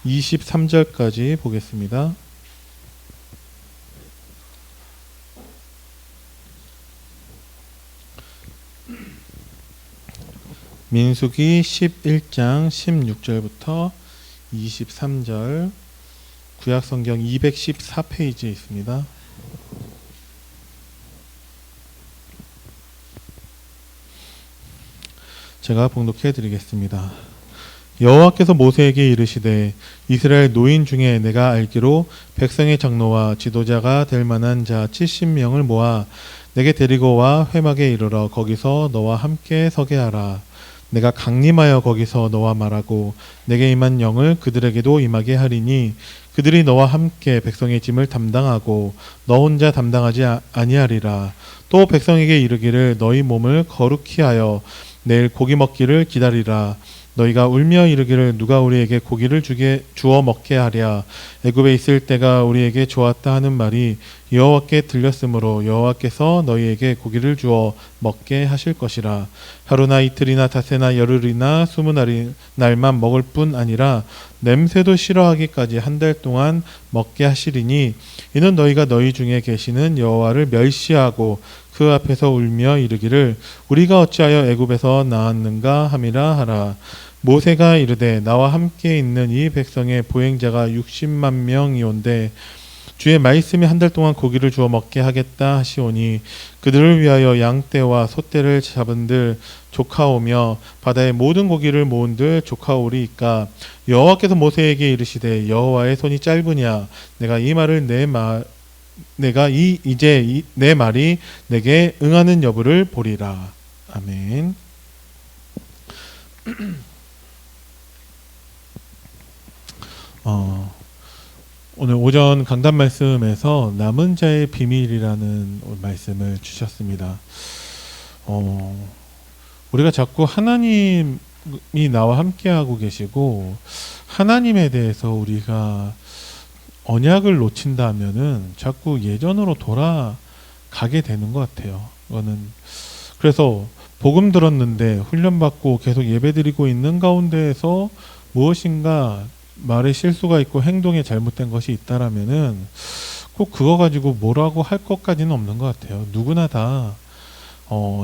23절까지 보겠습니다. 민수기 11장 16절부터 23절, 구약성경 214페이지에 있습니다. 제가 봉독해 드리겠습니다. 여호와께서 모세에게 이르시되 이스라엘 노인 중에 내가 알기로 백성의 장로와 지도자가 될 만한 자 70명을 모아 내게 데리고 와 회막에 이르러 거기서 너와 함께 서게 하라. 내가 강림하여 거기서 너와 말하고 내게 임한 영을 그들에게도 임하게 하리니 그들이 너와 함께 백성의 짐을 담당하고 너 혼자 담당하지 아니하리라. 또 백성에게 이르기를 너희 몸을 거룩히 하여 내일 고기 먹기를 기다리라. 너희가 울며 이르기를 누가 우리에게 고기를 주어 먹게 하랴. 애굽에 있을 때가 우리에게 좋았다 하는 말이 여호와께 들렸으므로 여호와께서 너희에게 고기를 주어 먹게 하실 것이라. 하루나 이틀이나 닷새나 열흘이나 20날만 먹을 뿐 아니라 냄새도 싫어하기까지 한 달 동안 먹게 하시리니 이는 너희가 너희 중에 계시는 여호와를 멸시하고 그 앞에서 울며 이르기를 우리가 어찌하여 애굽에서 나왔는가 함이라 하라. 모세가 이르되 나와 함께 있는 이 백성의 보행자가 60만 명이온데 주의 말씀이 한 달 동안 고기를 주어 먹게 하겠다 하시오니 그들을 위하여 양떼와 소떼를 잡은들 조카오며 바다의 모든 고기를 모은들 조카오리이까. 여호와께서 모세에게 이르시되 여호와의 손이 짧으냐. 내가 이 말을 이제 내 말이 내게 응하는 여부를 보리라. 아멘. 오늘 오전 강단 말씀에서 남은 자의 비밀이라는 말씀을 주셨습니다. 우리가 자꾸 하나님이 나와 함께하고 계시고 하나님에 대해서 우리가 언약을 놓친다면은 자꾸 예전으로 돌아가게 되는 것 같아요. 그래서 복음 들었는데 훈련받고 계속 예배드리고 있는 가운데에서 무엇인가 말에 실수가 있고 행동에 잘못된 것이 있다라면은 꼭 그거 가지고 뭐라고 할 것까지는 없는 것 같아요. 누구나 다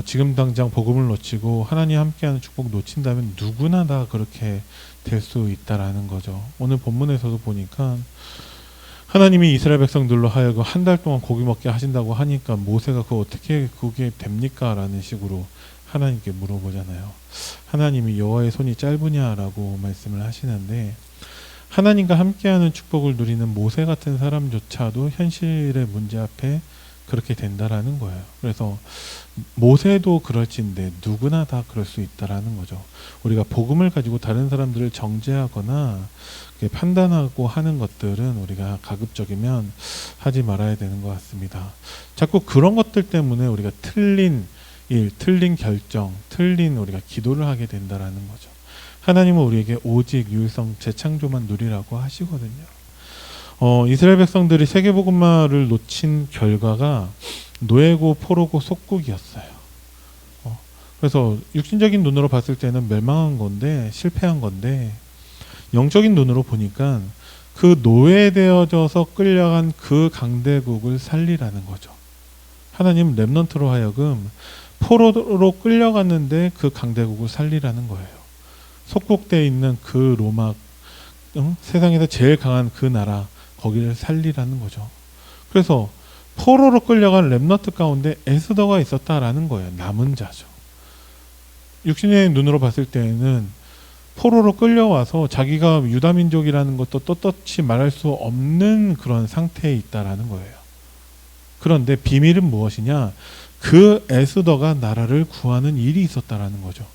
지금 당장 복음을 놓치고 하나님 함께하는 축복 놓친다면 누구나 다 그렇게 될 수 있다라는 거죠. 오늘 본문에서도 보니까 하나님이 이스라엘 백성들로 하여금 한 달 동안 고기 먹게 하신다고 하니까 모세가 그게 됩니까? 라는 식으로 하나님께 물어보잖아요. 하나님이 여호와의 손이 짧으냐라고 말씀을 하시는데 하나님과 함께하는 축복을 누리는 모세 같은 사람조차도 현실의 문제 앞에 그렇게 된다라는 거예요. 그래서 모세도 그럴진데 누구나 다 그럴 수 있다라는 거죠. 우리가 복음을 가지고 다른 사람들을 정죄하거나 판단하고 하는 것들은 우리가 가급적이면 하지 말아야 되는 것 같습니다. 자꾸 그런 것들 때문에 우리가 틀린 일, 틀린 결정, 틀린 우리가 기도를 하게 된다라는 거죠. 하나님은 우리에게 오직 유일성 재창조만 누리라고 하시거든요. 이스라엘 백성들이 세계복음화를 놓친 결과가 노예고 포로고 속국이었어요. 그래서 육신적인 눈으로 봤을 때는 멸망한 건데 실패한 건데 영적인 눈으로 보니까 그 노예되어져서 끌려간 그 강대국을 살리라는 거죠. 하나님은 렘넌트로 하여금 포로로 끌려갔는데 그 강대국을 살리라는 거예요. 속국되어 있는 그 로마, 세상에서 제일 강한 그 나라, 거기를 살리라는 거죠. 그래서 포로로 끌려간 렘넌트 가운데 에스더가 있었다라는 거예요. 남은 자죠. 육신의 눈으로 봤을 때는 포로로 끌려와서 자기가 유다민족이라는 것도 떳떳이 말할 수 없는 그런 상태에 있다라는 거예요. 그런데 비밀은 무엇이냐? 그 에스더가 나라를 구하는 일이 있었다라는 거죠.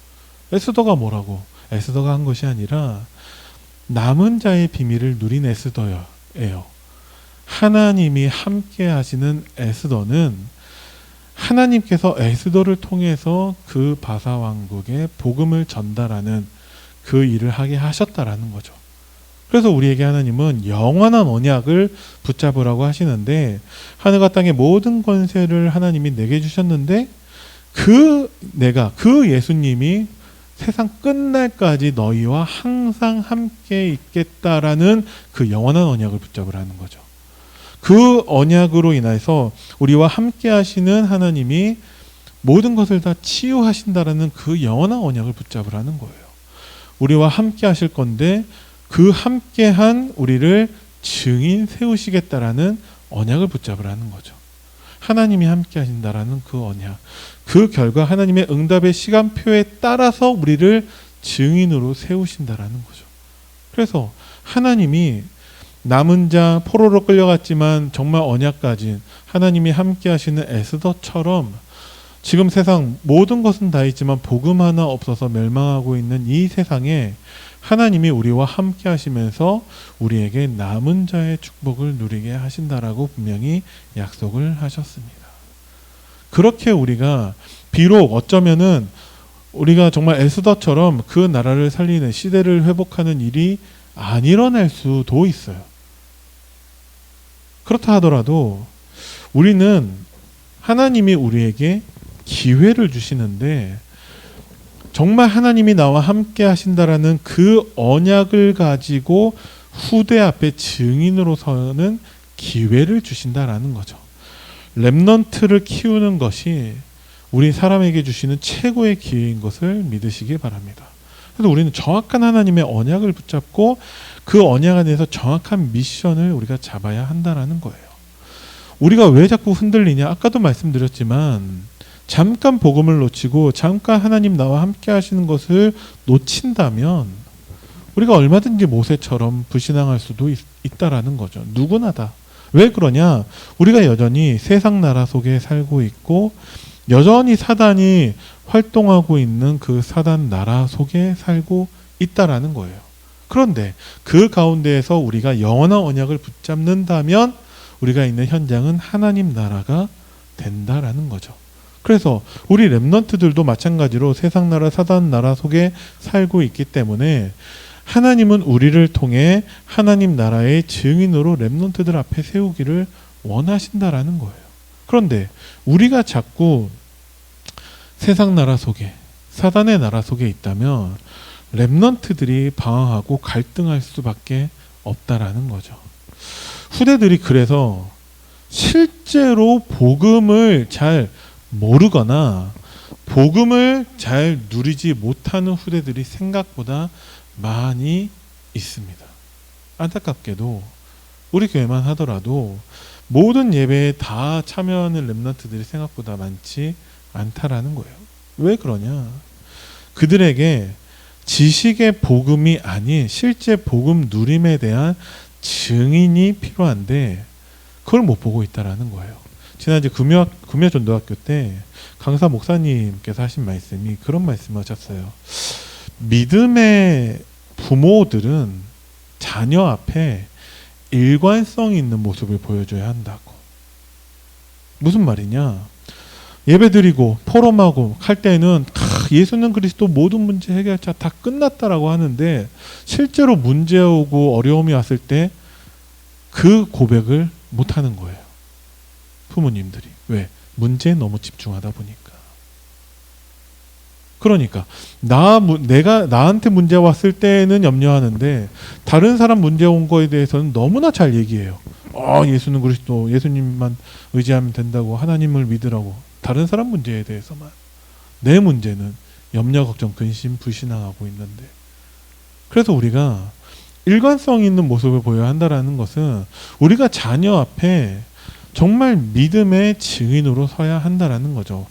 에스더가 뭐라고? 에스더가 한 것이 아니라 남은 자의 비밀을 누린 에스더예요. 하나님이 함께 하시는 에스더는 하나님께서 에스더를 통해서 그 바사왕국에 복음을 전달하는 그 일을 하게 하셨다라는 거죠. 그래서 우리에게 하나님은 영원한 언약을 붙잡으라고 하시는데 하늘과 땅의 모든 권세를 하나님이 내게 주셨는데 그 예수님이 세상 끝날까지 너희와 항상 함께 있겠다라는 그 영원한 언약을 붙잡으라는 거죠. 그 언약으로 인해서 우리와 함께 하시는 하나님이 모든 것을 다 치유하신다라는 그 영원한 언약을 붙잡으라는 거예요. 우리와 함께 하실 건데 그 함께한 우리를 증인 세우시겠다라는 언약을 붙잡으라는 거죠. 하나님이 함께 하신다라는 그 언약. 그 결과 하나님의 응답의 시간표에 따라서 우리를 증인으로 세우신다라는 거죠. 그래서 하나님이 남은 자 포로로 끌려갔지만 정말 언약 가진 하나님이 함께 하시는 에스더처럼 지금 세상 모든 것은 다 있지만 복음 하나 없어서 멸망하고 있는 이 세상에 하나님이 우리와 함께 하시면서 우리에게 남은 자의 축복을 누리게 하신다라고 분명히 약속을 하셨습니다. 그렇게 우리가 비록 어쩌면은 우리가 정말 에스더처럼 그 나라를 살리는 시대를 회복하는 일이 안 일어날 수도 있어요. 그렇다 하더라도 우리는 하나님이 우리에게 기회를 주시는데 정말 하나님이 나와 함께 하신다라는 그 언약을 가지고 후대 앞에 증인으로 서는 기회를 주신다라는 거죠. 렘넌트를 키우는 것이 우리 사람에게 주시는 최고의 기회인 것을 믿으시기 바랍니다. 그래서 우리는 정확한 하나님의 언약을 붙잡고 그 언약 안에서 정확한 미션을 우리가 잡아야 한다라는 거예요. 우리가 왜 자꾸 흔들리냐? 아까도 말씀드렸지만 잠깐 복음을 놓치고 잠깐 하나님 나와 함께 하시는 것을 놓친다면 우리가 얼마든지 모세처럼 불신앙할 수도 있다라는 거죠. 누구나 다. 왜 그러냐? 우리가 여전히 세상 나라 속에 살고 있고 여전히 사단이 활동하고 있는 그 사단 나라 속에 살고 있다라는 거예요. 그런데 그 가운데에서 우리가 영원한 언약을 붙잡는다면 우리가 있는 현장은 하나님 나라가 된다라는 거죠. 그래서 우리 렘넌트들도 마찬가지로 세상 나라 사단 나라 속에 살고 있기 때문에 하나님은 우리를 통해 하나님 나라의 증인으로 렘넌트들 앞에 세우기를 원하신다라는 거예요. 그런데 우리가 자꾸 세상 나라 속에 사단의 나라 속에 있다면 렘넌트들이 방황하고 갈등할 수밖에 없다라는 거죠. 후대들이 그래서 실제로 복음을 잘 모르거나 복음을 잘 누리지 못하는 후대들이 생각보다 많이 있습니다. 안타깝게도 우리 교회만 하더라도 모든 예배에 다 참여하는 렘넌트들이 생각보다 많지 않다라는 거예요. 왜 그러냐? 그들에게 지식의 복음이 아닌 실제 복음 누림에 대한 증인이 필요한데 그걸 못 보고 있다라는 거예요. 지난주 금요전도학교 때 강사 목사님께서 하신 말씀이 그런 말씀을 하셨어요. 믿음의 부모들은 자녀 앞에 일관성 있는 모습을 보여줘야 한다고. 무슨 말이냐? 예배드리고 포럼하고 할 때는 예수는 그리스도 모든 문제 해결자 다 끝났다라고 하는데 실제로 문제 오고 어려움이 왔을 때 그 고백을 못하는 거예요. 부모님들이. 왜? 문제에 너무 집중하다 보니까. 그러니까 내가 나한테 문제 왔을 때는 염려하는데 다른 사람 문제 온 거에 대해서는 너무나 잘 얘기해요. 예수는 그리스도, 예수님만 의지하면 된다고, 하나님을 믿으라고. 다른 사람 문제에 대해서만. 내 문제는 염려, 걱정, 근심, 불신앙하고 있는데. 그래서 우리가 일관성 있는 모습을 보여야 한다는 것은 우리가 자녀 앞에 정말 믿음의 증인으로 서야 한다는 거죠.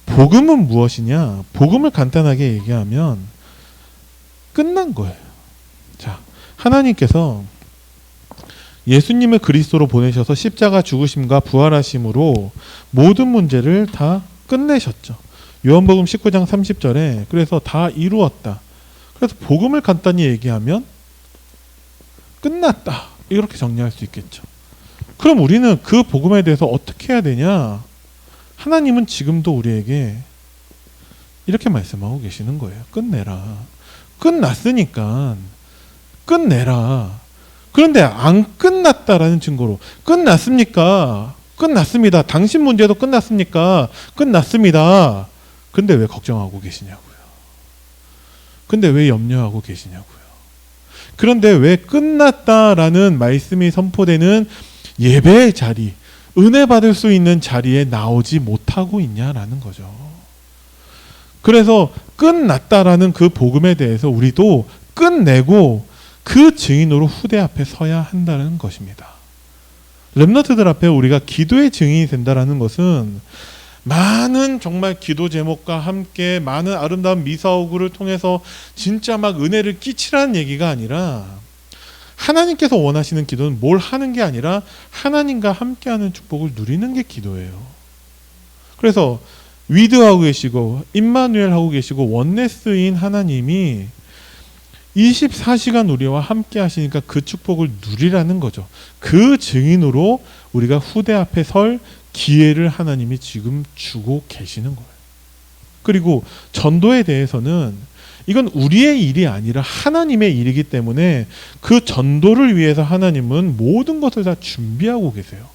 복음은 무엇이냐? 복음을 간단하게 얘기하면 끝난 거예요. 자, 하나님께서 예수님을 그리스도로 보내셔서 십자가 죽으심과 부활하심으로 모든 문제를 다 끝내셨죠. 요한복음 19장 30절에 그래서 다 이루었다. 그래서 복음을 간단히 얘기하면 끝났다. 이렇게 정리할 수 있겠죠. 그럼 우리는 그 복음에 대해서 어떻게 해야 되냐? 하나님은 지금도 우리에게 이렇게 말씀하고 계시는 거예요. 끝내라. 끝났으니까 끝내라. 그런데 안 끝났다라는 증거로 끝났습니까? 끝났습니다. 당신 문제도 끝났습니까? 끝났습니다. 근데 왜 걱정하고 계시냐고요. 근데 왜 염려하고 계시냐고요. 그런데 왜 끝났다라는 말씀이 선포되는 예배의 자리, 은혜 받을 수 있는 자리에 나오지 못하고 있냐라는 거죠. 그래서 끝났다라는 그 복음에 대해서 우리도 끝내고 그 증인으로 후대 앞에 서야 한다는 것입니다. 렘넌트들 앞에 우리가 기도의 증인이 된다라는 것은 많은 정말 기도 제목과 함께 많은 아름다운 미사오구를 통해서 진짜 막 은혜를 끼치라는 얘기가 아니라, 하나님께서 원하시는 기도는 뭘 하는 게 아니라 하나님과 함께하는 축복을 누리는 게 기도예요. 그래서 위드하고 계시고 임마누엘 하고 계시고 원네스인 하나님이 24시간 우리와 함께 하시니까 그 축복을 누리라는 거죠. 그 증인으로 우리가 후대 앞에 설 기회를 하나님이 지금 주고 계시는 거예요. 그리고 전도에 대해서는 이건 우리의 일이 아니라 하나님의 일이기 때문에 그 전도를 위해서 하나님은 모든 것을 다 준비하고 계세요.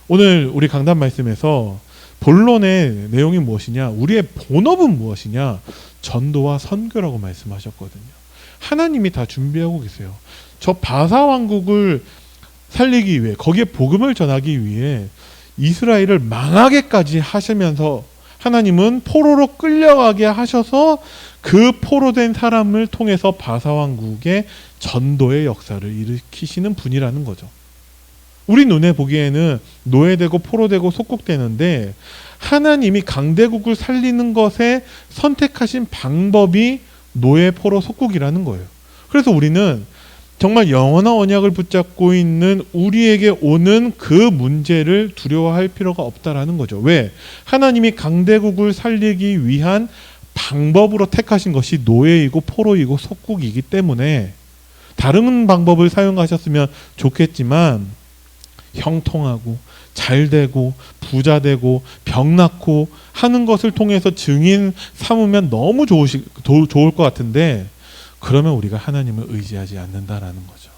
오늘 우리 강단 말씀에서 본론의 내용이 무엇이냐, 우리의 본업은 무엇이냐, 전도와 선교라고 말씀하셨거든요. 하나님이 다 준비하고 계세요. 저 바사 왕국을 살리기 위해, 거기에 복음을 전하기 위해 이스라엘을 망하게까지 하시면서 하나님은 포로로 끌려가게 하셔서 그 포로된 사람을 통해서 바사 왕국의 전도의 역사를 일으키시는 분이라는 거죠. 우리 눈에 보기에는 노예되고 포로되고 속국되는데, 하나님이 강대국을 살리는 것에 선택하신 방법이 노예, 포로, 속국이라는 거예요. 그래서 우리는 정말 영원한 언약을 붙잡고 있는 우리에게 오는 그 문제를 두려워할 필요가 없다라는 거죠. 왜? 하나님이 강대국을 살리기 위한 방법으로 택하신 것이 노예이고 포로이고 속국이기 때문에, 다른 방법을 사용하셨으면 좋겠지만 형통하고 잘되고 부자되고 병 낫고 하는 것을 통해서 증인 삼으면 너무 좋을 것 같은데, 그러면 우리가 하나님을 의지하지 않는다라는 거죠.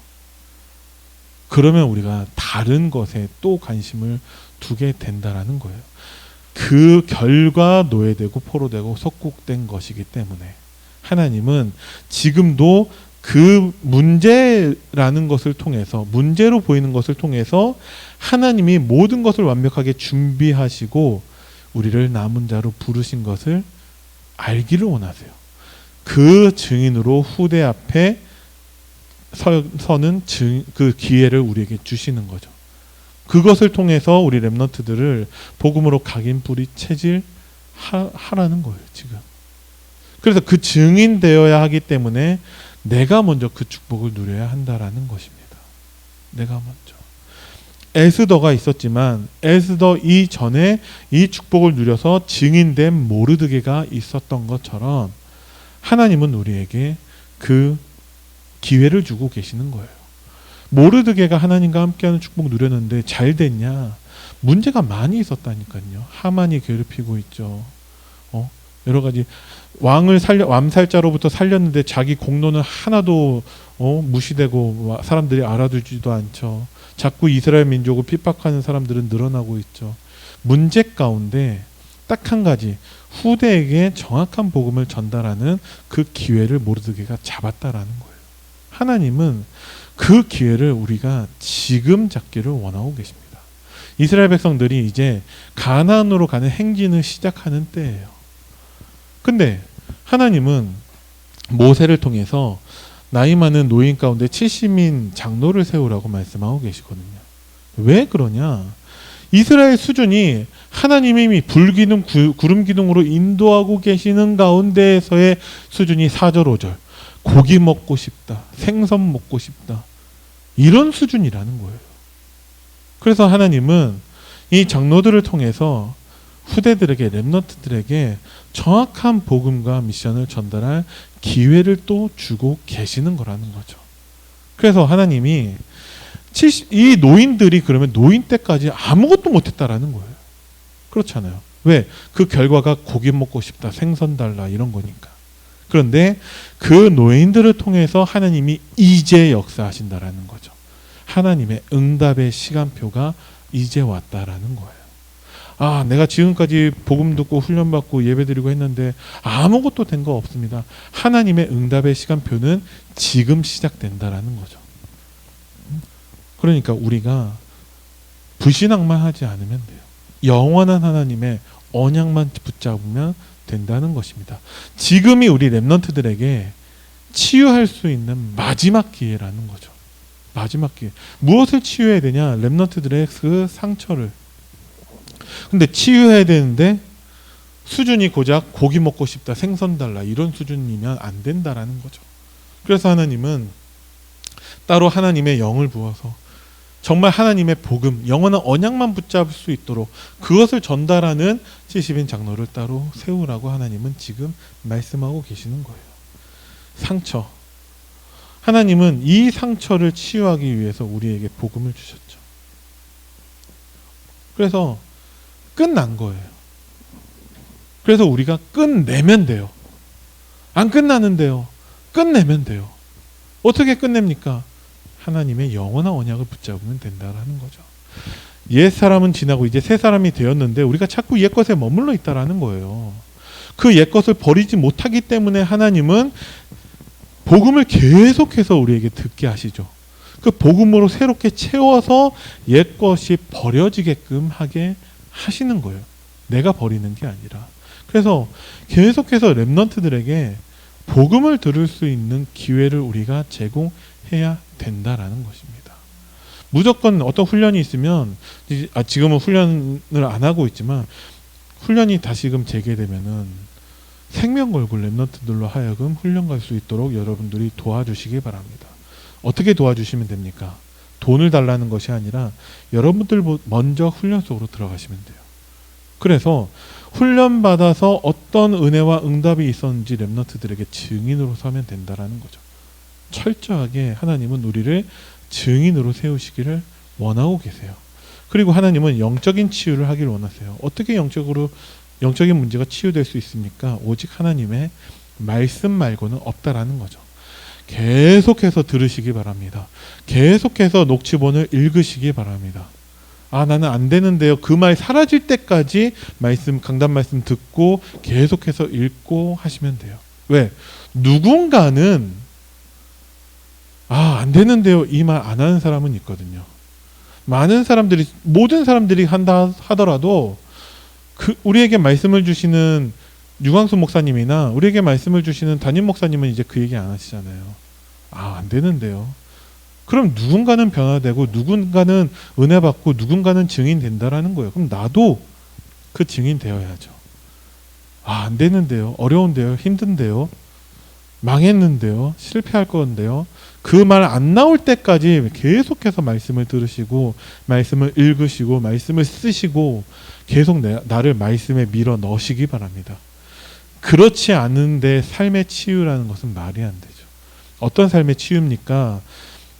그러면 우리가 다른 것에 또 관심을 두게 된다라는 거예요. 그 결과 노예되고 포로되고 속국된 것이기 때문에 하나님은 지금도 그 문제라는 것을 통해서, 문제로 보이는 것을 통해서 하나님이 모든 것을 완벽하게 준비하시고 우리를 남은 자로 부르신 것을 알기를 원하세요. 그 증인으로 후대 앞에 서는 그 기회를 우리에게 주시는 거죠. 그것을 통해서 우리 렘넌트들을 복음으로 각인뿌리 체질하라는 거예요, 지금. 그래서 그 증인 되어야 하기 때문에 내가 먼저 그 축복을 누려야 한다라는 것입니다. 내가 먼저. 에스더가 있었지만 에스더 이전에 이 축복을 누려서 증인된 모르드게가 있었던 것처럼 하나님은 우리에게 그 기회를 주고 계시는 거예요. 모르드게가 하나님과 함께하는 축복 누렸는데 잘 됐냐? 문제가 많이 있었다니까요. 하만이 괴롭히고 있죠. 여러 가지 왕을 암살자로부터 살렸는데 자기 공로는 하나도 무시되고 사람들이 알아두지도 않죠. 자꾸 이스라엘 민족을 핍박하는 사람들은 늘어나고 있죠. 문제 가운데 딱 한 가지, 후대에게 정확한 복음을 전달하는 그 기회를 모르드게가 잡았다라는 거예요. 하나님은 그 기회를 우리가 지금 잡기를 원하고 계십니다. 이스라엘 백성들이 이제 가나안으로 가는 행진을 시작하는 때예요. 근데 하나님은 모세를 통해서 나이 많은 노인 가운데 70인 장로를 세우라고 말씀하고 계시거든요. 왜 그러냐? 이스라엘 수준이 하나님이 불기둥, 구름기둥으로 인도하고 계시는 가운데에서의 수준이 4절, 5절. 고기 먹고 싶다, 생선 먹고 싶다, 이런 수준이라는 거예요. 그래서 하나님은 이 장로들을 통해서 후대들에게, 렘넌트들에게 정확한 복음과 미션을 전달할 기회를 또 주고 계시는 거라는 거죠. 그래서 하나님이 이 노인들이 그러면 노인 때까지 아무것도 못했다라는 거예요. 그렇잖아요. 왜? 그 결과가 고기 먹고 싶다, 생선 달라, 이런 거니까. 그런데 그 노인들을 통해서 하나님이 이제 역사하신다라는 거죠. 하나님의 응답의 시간표가 이제 왔다라는 거예요. 아, 내가 지금까지 복음 듣고 훈련받고 예배드리고 했는데 아무것도 된 거 없습니다. 하나님의 응답의 시간표는 지금 시작된다라는 거죠. 그러니까 우리가 불신앙만 하지 않으면 돼요. 영원한 하나님의 언약만 붙잡으면 된다는 것입니다. 지금이 우리 렘넌트들에게 치유할 수 있는 마지막 기회라는 거죠. 마지막 기회. 무엇을 치유해야 되냐? 렘넌트들의 그 상처를. 근데 치유해야 되는데 수준이 고작 고기 먹고 싶다, 생선 달라 이런 수준이면 안 된다라는 거죠. 그래서 하나님은 따로 하나님의 영을 부어서 정말 하나님의 복음, 영원한 언약만 붙잡을 수 있도록 그것을 전달하는 70인 장로를 따로 세우라고 하나님은 지금 말씀하고 계시는 거예요. 상처. 하나님은 이 상처를 치유하기 위해서 우리에게 복음을 주셨죠. 그래서 끝난 거예요. 그래서 우리가 끝내면 돼요. 안 끝나는데요. 끝내면 돼요. 어떻게 끝냅니까? 하나님의 영원한 언약을 붙잡으면 된다라는 거죠. 옛 사람은 지나고 이제 새 사람이 되었는데 우리가 자꾸 옛 것에 머물러 있다라는 거예요. 그 옛 것을 버리지 못하기 때문에 하나님은 복음을 계속해서 우리에게 듣게 하시죠. 그 복음으로 새롭게 채워서 옛 것이 버려지게끔 하게 하시는 거예요. 내가 버리는 게 아니라. 그래서 계속해서 렘넌트들에게 복음을 들을 수 있는 기회를 우리가 제공해야 된다라는 것입니다. 무조건 어떤 훈련이 있으면 지금은 훈련을 안 하고 있지만 훈련이 다시금 재개되면은 생명 걸고 렘넌트들로 하여금 훈련 갈 수 있도록 여러분들이 도와주시기 바랍니다. 어떻게 도와주시면 됩니까? 돈을 달라는 것이 아니라 여러분들 먼저 훈련 속으로 들어가시면 돼요. 그래서 훈련받아서 어떤 은혜와 응답이 있었는지 렘넌트들에게 증인으로 서면 된다라는 거죠. 철저하게 하나님은 우리를 증인으로 세우시기를 원하고 계세요. 그리고 하나님은 영적인 치유를 하기를 원하세요. 어떻게 영적인 문제가 치유될 수 있습니까? 오직 하나님의 말씀 말고는 없다라는 거죠. 계속해서 들으시기 바랍니다. 계속해서 녹취본을 읽으시기 바랍니다. 아, 나는 안 되는데요. 그 말 사라질 때까지 강단 말씀 듣고 계속해서 읽고 하시면 돼요. 왜? 누군가는 안 되는데요. 이 말 안 하는 사람은 있거든요. 모든 사람들이 한다 하더라도 우리에게 말씀을 주시는 유광수 목사님이나 우리에게 말씀을 주시는 담임 목사님은 이제 그 얘기 안 하시잖아요. 안 되는데요. 그럼 누군가는 변화되고 누군가는 은혜 받고 누군가는 증인 된다라는 거예요. 그럼 나도 그 증인 되어야죠. 안 되는데요. 어려운데요. 힘든데요. 망했는데요. 실패할 건데요. 그 말 안 나올 때까지 계속해서 말씀을 들으시고 말씀을 읽으시고 말씀을 쓰시고 계속 나를 말씀에 밀어 넣으시기 바랍니다. 그렇지 않은데 삶의 치유라는 것은 말이 안 되죠. 어떤 삶의 치유입니까?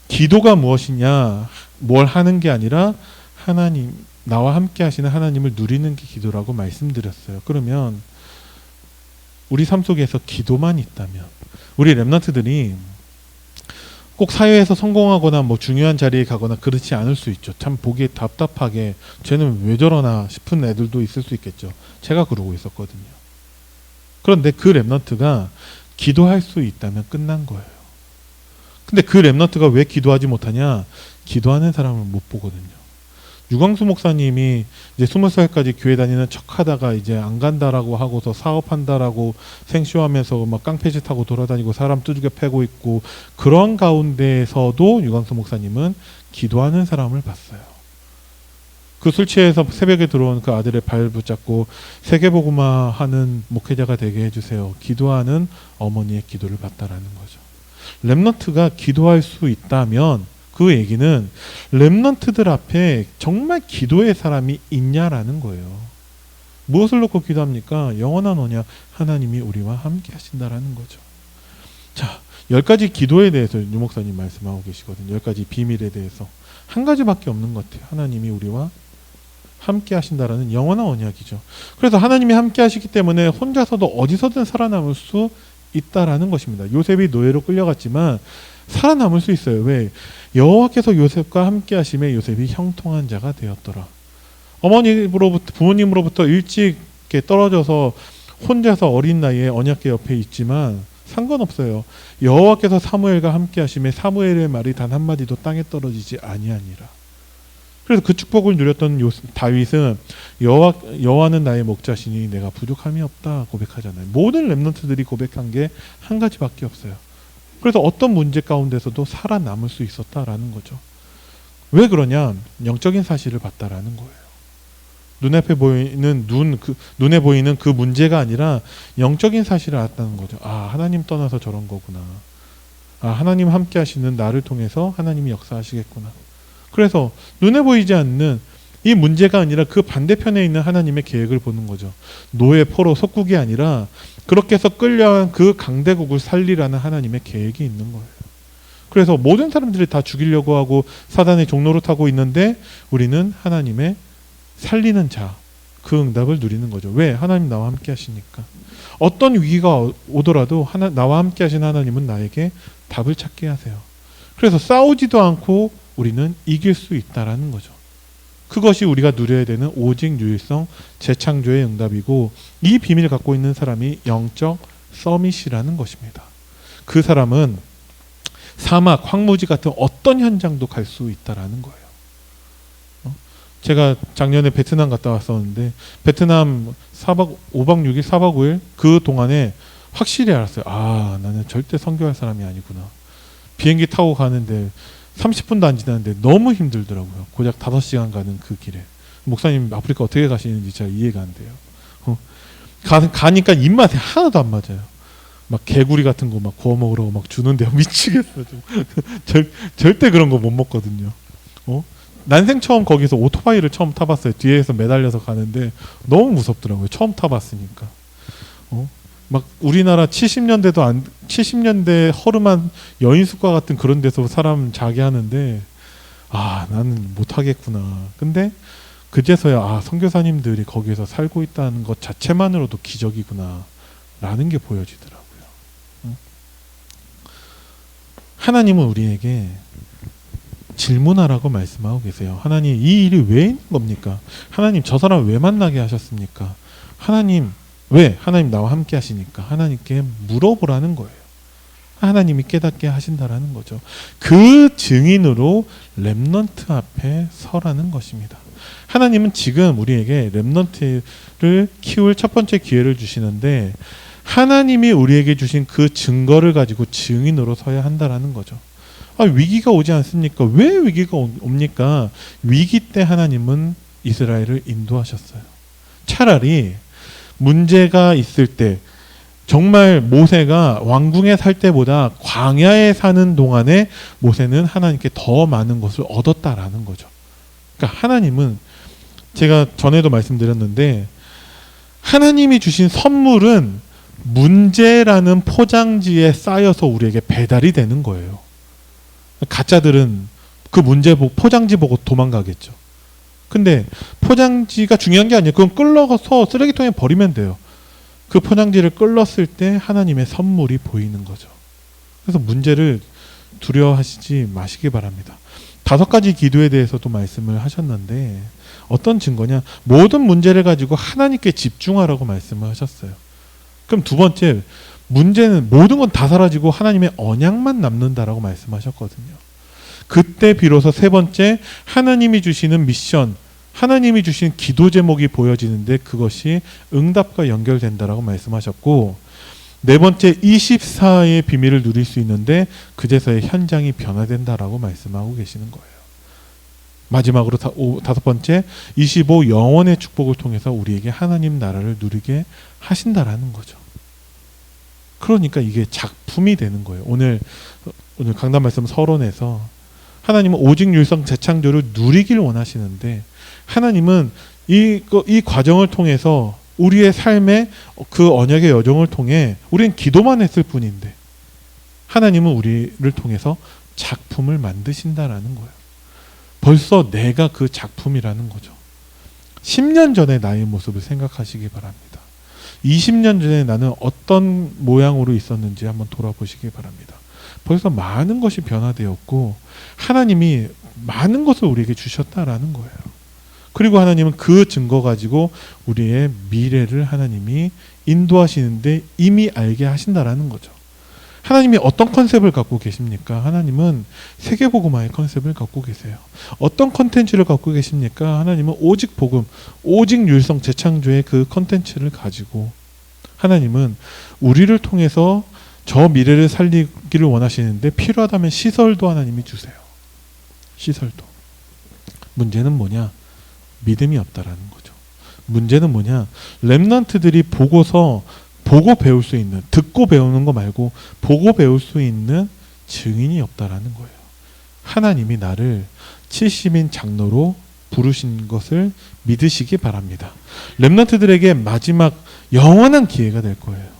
기도가 무엇이냐, 뭘 하는 게 아니라 하나님, 나와 함께 하시는 하나님을 누리는 게 기도라고 말씀드렸어요. 그러면 우리 삶 속에서 기도만 있다면, 우리 렘넌트들이 꼭 사회에서 성공하거나 중요한 자리에 가거나 그렇지 않을 수 있죠. 참 보기에 답답하게 쟤는 왜 저러나 싶은 애들도 있을 수 있겠죠. 제가 그러고 있었거든요. 그런데 그 렘넌트가 기도할 수 있다면 끝난 거예요. 근데 그 렘넌트가 왜 기도하지 못하냐? 기도하는 사람을 못 보거든요. 유광수 목사님이 이제 20살까지 교회 다니는 척하다가 이제 안 간다라고 하고서 사업한다라고 생쇼하면서 막 깡패짓 하고 돌아다니고 사람 두들겨 패고 있고 그런 가운데에서도 유광수 목사님은 기도하는 사람을 봤어요. 그 술 취해서 새벽에 들어온 그 아들의 발 붙잡고 세계복음화 하는 목회자가 되게 해주세요. 기도하는 어머니의 기도를 봤다라는 거죠. 렘넌트가 기도할 수 있다면 그 얘기는 렘넌트들 앞에 정말 기도의 사람이 있냐라는 거예요. 무엇을 놓고 기도합니까? 영원한 언약 하나님이 우리와 함께 하신다라는 거죠. 자, 10가지 기도에 대해서 유 목사님 말씀하고 계시거든요. 10가지 비밀에 대해서 한 가지밖에 없는 것 같아요. 하나님이 우리와 함께 하신다라는 영원한 언약이죠. 그래서 하나님이 함께 하시기 때문에 혼자서도 어디서든 살아남을 수 있다라는 것입니다. 요셉이 노예로 끌려갔지만 살아남을 수 있어요. 왜? 여호와께서 요셉과 함께 하심에 요셉이 형통한 자가 되었더라. 부모님으로부터 일찍 이렇게 떨어져서 혼자서 어린 나이에 언약궤 옆에 있지만 상관없어요. 여호와께서 사무엘과 함께 하심에 사무엘의 말이 단 한마디도 땅에 떨어지지 아니하니라. 그래서 그 축복을 누렸던 다윗은 여호와는 나의 목자시니 내가 부족함이 없다 고백하잖아요. 모든 렘넌트들이 고백한 게 한 가지밖에 없어요. 그래서 어떤 문제 가운데서도 살아남을 수 있었다라는 거죠. 왜 그러냐? 영적인 사실을 봤다라는 거예요. 눈에 보이는 그 문제가 아니라 영적인 사실을 알았다는 거죠. 아, 하나님 떠나서 저런 거구나. 아, 하나님 함께 하시는 나를 통해서 하나님이 역사하시겠구나. 그래서 눈에 보이지 않는 이 문제가 아니라 그 반대편에 있는 하나님의 계획을 보는 거죠. 노예 포로 속국이 아니라 그렇게 해서 끌려간 그 강대국을 살리라는 하나님의 계획이 있는 거예요. 그래서 모든 사람들이 다 죽이려고 하고 사단의 종로를 타고 있는데 우리는 하나님의 살리는 자, 그 응답을 누리는 거죠. 왜? 하나님 나와 함께 하시니까. 어떤 위기가 오더라도 나와 함께 하신 하나님은 나에게 답을 찾게 하세요. 그래서 싸우지도 않고 우리는 이길 수 있다라는 거죠. 그것이 우리가 누려야 되는 오직 유일성 재창조의 응답이고, 이 비밀을 갖고 있는 사람이 영적 서밋이라는 것입니다. 그 사람은 사막, 황무지 같은 어떤 현장도 갈 수 있다라는 거예요. 제가 작년에 베트남 갔다 왔었는데 베트남 5박 6일 4박 5일 그 동안에 확실히 알았어요. 아, 나는 절대 선교할 사람이 아니구나. 비행기 타고 가는데 30분도 안 지났는데 너무 힘들더라고요. 고작 5시간 가는 그 길에. 목사님 아프리카 어떻게 가시는지 잘 이해가 안 돼요. 가니까 입맛에 하나도 안 맞아요. 막 개구리 같은 거 막 구워 먹으라고 막 주는데 미치겠어요. 절대 그런 거 못 먹거든요. 난생 처음 거기서 오토바이를 처음 타봤어요. 뒤에서 매달려서 가는데 너무 무섭더라고요. 처음 타봤으니까. 막 우리나라 70년대 허름한 여인숙과 같은 그런 데서 사람 자게 하는데, 아, 나는 못하겠구나. 근데 그제서야 아, 선교사님들이 거기에서 살고 있다는 것 자체만으로도 기적이구나 라는 게 보여지더라고요. 하나님은 우리에게 질문하라고 말씀하고 계세요. 하나님, 이 일이 왜 있는 겁니까? 하나님, 저 사람 왜 만나게 하셨습니까? 하나님, 왜? 하나님 나와 함께 하시니까 하나님께 물어보라는 거예요. 하나님이 깨닫게 하신다라는 거죠. 그 증인으로 렘넌트 앞에 서라는 것입니다. 하나님은 지금 우리에게 렘넌트를 키울 첫 번째 기회를 주시는데, 하나님이 우리에게 주신 그 증거를 가지고 증인으로 서야 한다라는 거죠. 아, 위기가 오지 않습니까? 왜 위기가 옵니까? 위기 때 하나님은 이스라엘을 인도하셨어요. 차라리 문제가 있을 때, 정말 모세가 왕궁에 살 때보다 광야에 사는 동안에 모세는 하나님께 더 많은 것을 얻었다라는 거죠. 그러니까 하나님은, 제가 전에도 말씀드렸는데, 하나님이 주신 선물은 문제라는 포장지에 쌓여서 우리에게 배달이 되는 거예요. 가짜들은 그 문제 보고 포장지 보고 도망가겠죠. 근데 포장지가 중요한 게 아니에요. 그건 끌러서 쓰레기통에 버리면 돼요. 그 포장지를 끌렀을 때 하나님의 선물이 보이는 거죠. 그래서 문제를 두려워하시지 마시기 바랍니다. 5가지 기도에 대해서도 말씀을 하셨는데, 어떤 증거냐? 모든 문제를 가지고 하나님께 집중하라고 말씀을 하셨어요. 그럼 두 번째, 문제는 모든 건 다 사라지고 하나님의 언약만 남는다라고 말씀하셨거든요. 그때 비로소 세 번째, 하나님이 주시는 미션, 하나님이 주신 기도 제목이 보여지는데 그것이 응답과 연결된다라고 말씀하셨고, 네 번째, 24의 비밀을 누릴 수 있는데 그제서야 현장이 변화된다라고 말씀하고 계시는 거예요. 마지막으로 5번째, 25 영원의 축복을 통해서 우리에게 하나님 나라를 누리게 하신다라는 거죠. 그러니까 이게 작품이 되는 거예요. 오늘 강단 말씀 서론에서 하나님은 오직 율성 재창조를 누리길 원하시는데, 하나님은 이 과정을 통해서 우리의 삶의 그 언약의 여정을 통해 우리는 기도만 했을 뿐인데, 하나님은 우리를 통해서 작품을 만드신다라는 거예요. 벌써 내가 그 작품이라는 거죠. 10년 전에 나의 모습을 생각하시기 바랍니다. 20년 전에 나는 어떤 모양으로 있었는지 한번 돌아보시기 바랍니다. 벌써 많은 것이 변화되었고 하나님이 많은 것을 우리에게 주셨다라는 거예요. 그리고 하나님은 그 증거 가지고 우리의 미래를 하나님이 인도하시는데 이미 알게 하신다라는 거죠. 하나님이 어떤 컨셉을 갖고 계십니까? 하나님은 세계복음화의 컨셉을 갖고 계세요. 어떤 컨텐츠를 갖고 계십니까? 하나님은 오직 복음, 오직 율성 재창조의 그 컨텐츠를 가지고 하나님은 우리를 통해서 저 미래를 살리기를 원하시는데 필요하다면 시설도 하나님이 주세요. 시설도. 문제는 뭐냐? 믿음이 없다라는 거죠. 문제는 뭐냐? 렘넌트들이 보고 배울 수 있는, 듣고 배우는 거 말고 보고 배울 수 있는 증인이 없다라는 거예요. 하나님이 나를 70인 장로로 부르신 것을 믿으시기 바랍니다. 렘넌트들에게 마지막 영원한 기회가 될 거예요.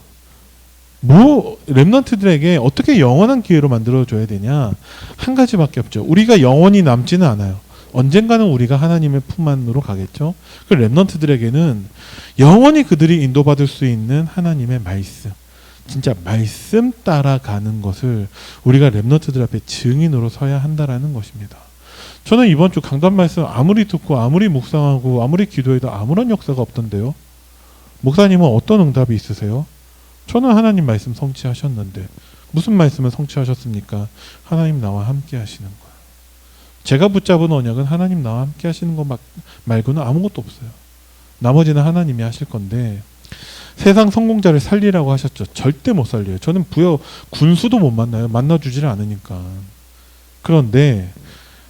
렘넌트들에게 어떻게 영원한 기회로 만들어줘야 되냐? 한 가지밖에 없죠. 우리가 영원히 남지는 않아요. 언젠가는 우리가 하나님의 품 안으로 가겠죠. 그 렘넌트들에게는 영원히 그들이 인도받을 수 있는 하나님의 말씀, 진짜 말씀 따라가는 것을 우리가 렘넌트들 앞에 증인으로 서야 한다라는 것입니다. 저는 이번 주 강단 말씀 아무리 듣고 아무리 묵상하고 아무리 기도해도 아무런 역사가 없던데요. 목사님은 어떤 응답이 있으세요? 저는 하나님 말씀 성취하셨는데 무슨 말씀을 성취하셨습니까? 하나님 나와 함께 하시는 거예요. 제가 붙잡은 언약은 하나님 나와 함께 하시는 것 말고는 아무것도 없어요. 나머지는 하나님이 하실 건데 세상 성공자를 살리라고 하셨죠. 절대 못 살려요. 저는 군수도 못 만나요. 만나주지를 않으니까. 그런데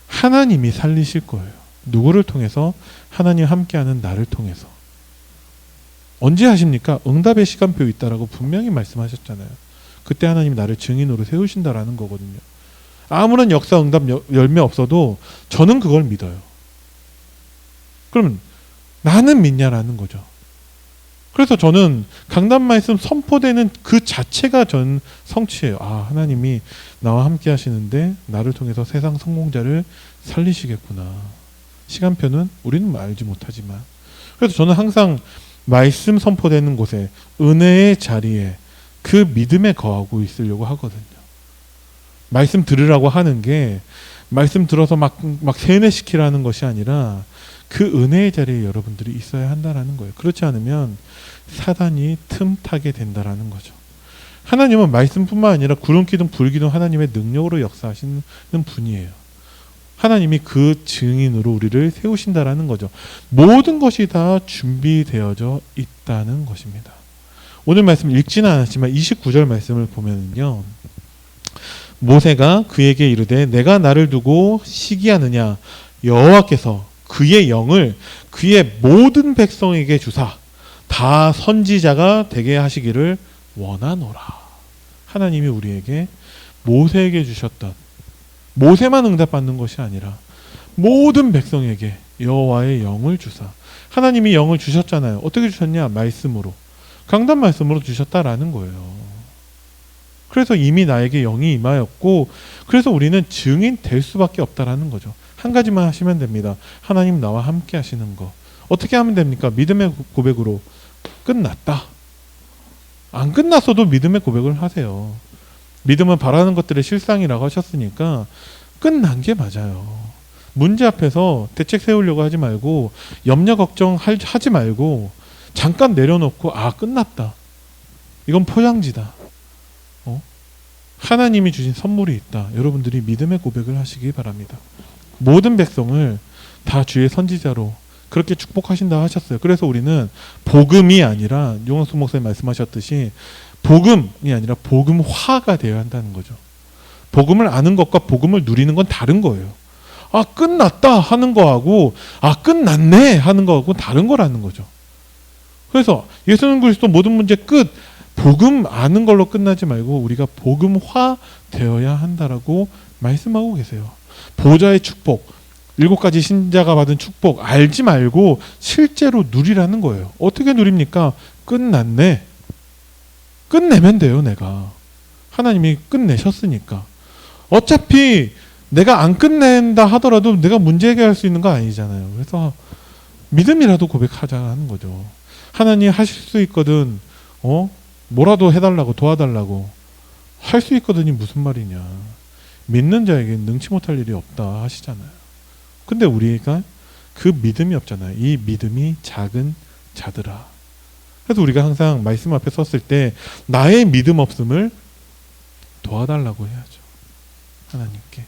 하나님이 살리실 거예요. 누구를 통해서? 하나님 함께하는 나를 통해서. 언제 하십니까? 응답의 시간표 있다라고 분명히 말씀하셨잖아요. 그때 하나님이 나를 증인으로 세우신다라는 거거든요. 아무런 역사 응답 열매 없어도 저는 그걸 믿어요. 그럼 나는 믿냐라는 거죠. 그래서 저는 강단 말씀 선포되는 그 자체가 전 성취예요. 아, 하나님이 나와 함께 하시는데 나를 통해서 세상 성공자를 살리시겠구나. 시간표는 우리는 알지 못하지만. 그래서 저는 항상 말씀 선포되는 곳에 은혜의 자리에 그 믿음에 거하고 있으려고 하거든요. 말씀 들으라고 하는 게 말씀 들어서 막 세뇌시키라는 것이 아니라 그 은혜의 자리에 여러분들이 있어야 한다는 거예요. 그렇지 않으면 사단이 틈타게 된다는 거죠. 하나님은 말씀뿐만 아니라 구름 기둥 불 기둥 하나님의 능력으로 역사하시는 분이에요. 하나님이 그 증인으로 우리를 세우신다라는 거죠. 모든 것이 다 준비되어져 있다는 것입니다. 오늘 말씀 읽지는 않았지만 29절 말씀을 보면요. 모세가 그에게 이르되 내가 나를 두고 시기하느냐 여호와께서 그의 영을 그의 모든 백성에게 주사 다 선지자가 되게 하시기를 원하노라. 하나님이 우리에게 모세에게 주셨던 모세만 응답받는 것이 아니라 모든 백성에게 여호와의 영을 주사. 하나님이 영을 주셨잖아요. 어떻게 주셨냐? 말씀으로. 강단 말씀으로 주셨다라는 거예요. 그래서 이미 나에게 영이 임하였고 그래서 우리는 증인 될 수밖에 없다라는 거죠. 한 가지만 하시면 됩니다. 하나님 나와 함께 하시는 거. 어떻게 하면 됩니까? 믿음의 고백으로 끝났다. 안 끝났어도 믿음의 고백을 하세요. 믿음은 바라는 것들의 실상이라고 하셨으니까 끝난 게 맞아요. 문제 앞에서 대책 세우려고 하지 말고 염려 걱정하지 말고 잠깐 내려놓고 아 끝났다. 이건 포장지다. 하나님이 주신 선물이 있다. 여러분들이 믿음의 고백을 하시기 바랍니다. 모든 백성을 다 주의 선지자로 그렇게 축복하신다 하셨어요. 그래서 우리는 복음이 아니라 용학수 목사님 말씀하셨듯이 복음이 아니라 복음화가 되어야 한다는 거죠. 복음을 아는 것과 복음을 누리는 건 다른 거예요. 아 끝났다 하는 거하고 아 끝났네 하는 거하고 다른 거라는 거죠. 그래서 예수님 그리스도 모든 문제 끝. 복음 아는 걸로 끝나지 말고 우리가 복음화 되어야 한다라고 말씀하고 계세요. 보좌의 축복, 7가지 신자가 받은 축복 알지 말고 실제로 누리라는 거예요. 어떻게 누립니까? 끝났네. 끝내면 돼요. 내가. 하나님이 끝내셨으니까. 어차피 내가 안 끝낸다 하더라도 내가 문제 해결할 수 있는 거 아니잖아요. 그래서 믿음이라도 고백하자는 거죠. 하나님 하실 수 있거든. 뭐라도 해달라고 도와달라고 할 수 있거든이 무슨 말이냐. 믿는 자에게 능치 못할 일이 없다 하시잖아요. 근데 우리가 그 믿음이 없잖아요. 이 믿음이 작은 자들아. 그래서 우리가 항상 말씀 앞에 섰을 때 나의 믿음 없음을 도와달라고 해야죠. 하나님께.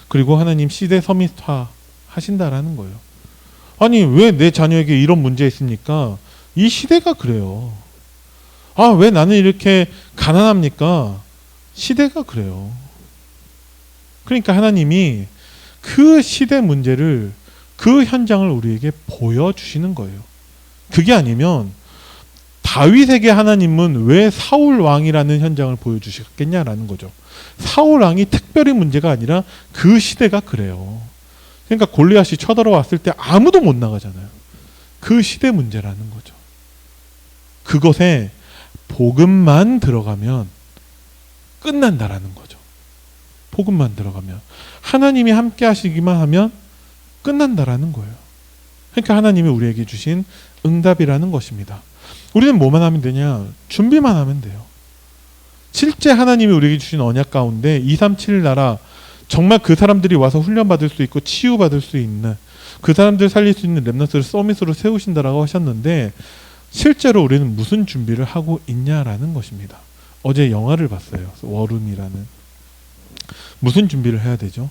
그리고 하나님 시대 서밋화 하신다라는 거예요. 아니 왜 내 자녀에게 이런 문제 있습니까? 이 시대가 그래요. 아, 왜 나는 이렇게 가난합니까? 시대가 그래요. 그러니까 하나님이 그 시대 문제를, 그 현장을 우리에게 보여주시는 거예요. 그게 아니면 다윗에게 하나님은 왜 사울 왕이라는 현장을 보여주셨겠냐라는 거죠. 사울 왕이 특별히 문제가 아니라 그 시대가 그래요. 그러니까 골리앗이 쳐들어왔을 때 아무도 못 나가잖아요. 그 시대 문제라는 거죠. 그것에 복음만 들어가면 끝난다라는 거죠. 복음만 들어가면. 하나님이 함께 하시기만 하면 끝난다라는 거예요. 그러니까 하나님이 우리에게 주신 응답이라는 것입니다. 우리는 뭐만 하면 되냐? 준비만 하면 돼요. 실제 하나님이 우리에게 주신 언약 가운데 237 나라, 정말 그 사람들이 와서 훈련받을 수 있고 치유받을 수 있는, 그 사람들 살릴 수 있는 렘넌트를 서밋으로 세우신다라고 하셨는데, 실제로 우리는 무슨 준비를 하고 있냐라는 것입니다. 어제 영화를 봤어요. 워룸이라는. 무슨 준비를 해야 되죠?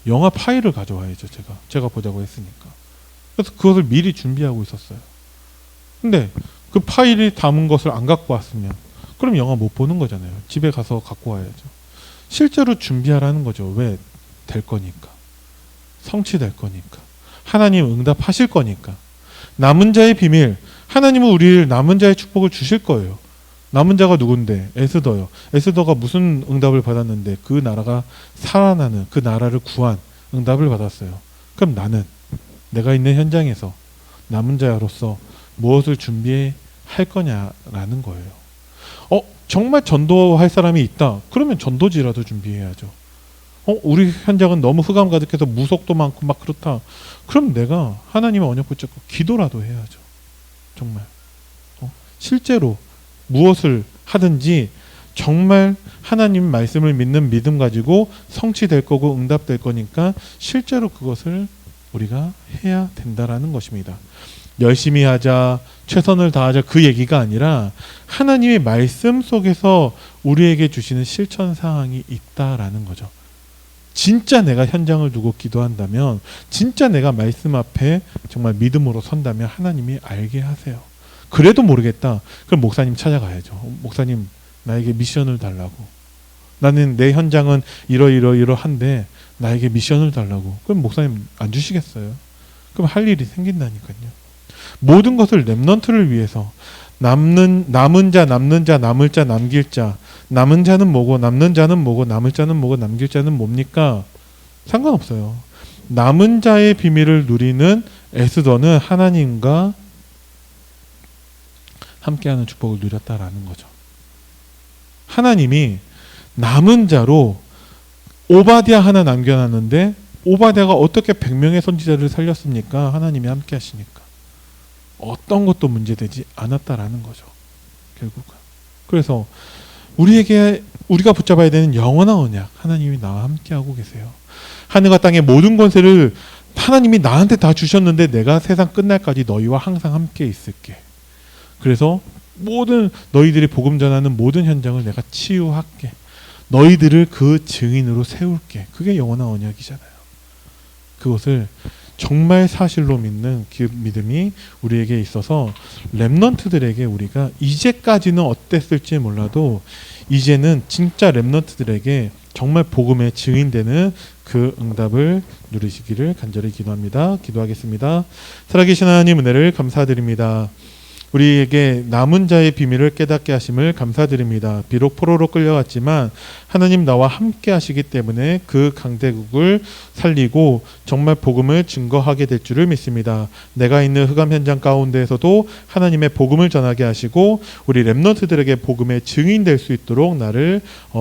영화 파일을 가져와야죠. 제가 보자고 했으니까. 그래서 그것을 미리 준비하고 있었어요. 근데 그 파일이 담은 것을 안 갖고 왔으면 그럼 영화 못 보는 거잖아요. 집에 가서 갖고 와야죠. 실제로 준비하라는 거죠. 왜? 될 거니까. 성취될 거니까. 하나님 응답하실 거니까. 남은 자의 비밀, 하나님은 우리를 남은 자의 축복을 주실 거예요. 남은 자가 누군데? 에스더요. 에스더가 무슨 응답을 받았는데 그 나라가 살아나는, 그 나라를 구한 응답을 받았어요. 그럼 나는 내가 있는 현장에서 남은 자로서 무엇을 준비할 거냐라는 거예요. 정말 전도할 사람이 있다. 그러면 전도지라도 준비해야죠. 우리 현장은 너무 흑암 가득해서 무속도 많고 막 그렇다. 그럼 내가 하나님의 언약 붙잡고 기도라도 해야죠. 정말. 실제로 무엇을 하든지 정말 하나님 말씀을 믿는 믿음 가지고 성취될 거고 응답될 거니까 실제로 그것을 우리가 해야 된다라는 것입니다. 열심히 하자, 최선을 다하자, 그 얘기가 아니라 하나님의 말씀 속에서 우리에게 주시는 실천 사항이 있다라는 거죠. 진짜 내가 현장을 두고 기도한다면, 진짜 내가 말씀 앞에 정말 믿음으로 선다면 하나님이 알게 하세요. 그래도 모르겠다. 그럼 목사님 찾아가야죠. 목사님, 나에게 미션을 달라고. 나는 내 현장은 이러한데 나에게 미션을 달라고. 그럼 목사님 안 주시겠어요? 그럼 할 일이 생긴다니까요. 모든 것을 렘넌트를 위해서, 남은 자, 남을 자, 남길 자, 남은 자는 뭐고 남는 자는 뭐고 남을 자는 뭐고 남길 자는 뭡니까? 상관없어요. 남은 자의 비밀을 누리는 에스더는 하나님과 함께하는 축복을 누렸다라는 거죠. 하나님이 남은 자로 오바댜 하나 남겨놨는데 오바댜가 어떻게 100명의 선지자를 살렸습니까? 하나님이 함께 하시니까. 어떤 것도 문제되지 않았다라는 거죠. 결국은. 그래서 우리가 붙잡아야 되는 영원한 언약, 하나님이 나와 함께하고 계세요. 하늘과 땅의 모든 권세를 하나님이 나한테 다 주셨는데 내가 세상 끝날까지 너희와 항상 함께 있을게. 그래서 모든 너희들이 복음 전하는 모든 현장을 내가 치유할게. 너희들을 그 증인으로 세울게. 그게 영원한 언약이잖아요. 그것을 정말 사실로 믿는 그 믿음이 우리에게 있어서 렘넌트들에게 우리가 이제까지는 어땠을지 몰라도 이제는 진짜 렘넌트들에게 정말 복음의 증인되는 그 응답을 누리시기를 간절히 기도합니다. 기도하겠습니다. 살아계신 하나님 은혜를 감사드립니다. 우리에게 남은 자의 비밀을 깨닫게 하심을 감사드립니다. 비록 포로로 끌려갔지만 하나님 나와 함께 하시기 때문에 그 강대국을 살리고 정말 복음을 증거하게 될 줄을 믿습니다. 내가 있는 흑암 현장 가운데에서도 하나님의 복음을 전하게 하시고 우리 렘넌트들에게 복음의 증인 될 수 있도록 나를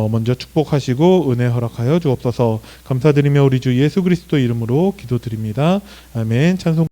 먼저 축복하시고 은혜 허락하여 주옵소서. 감사드리며 우리 주 예수 그리스도 이름으로 기도드립니다. 아멘. 찬송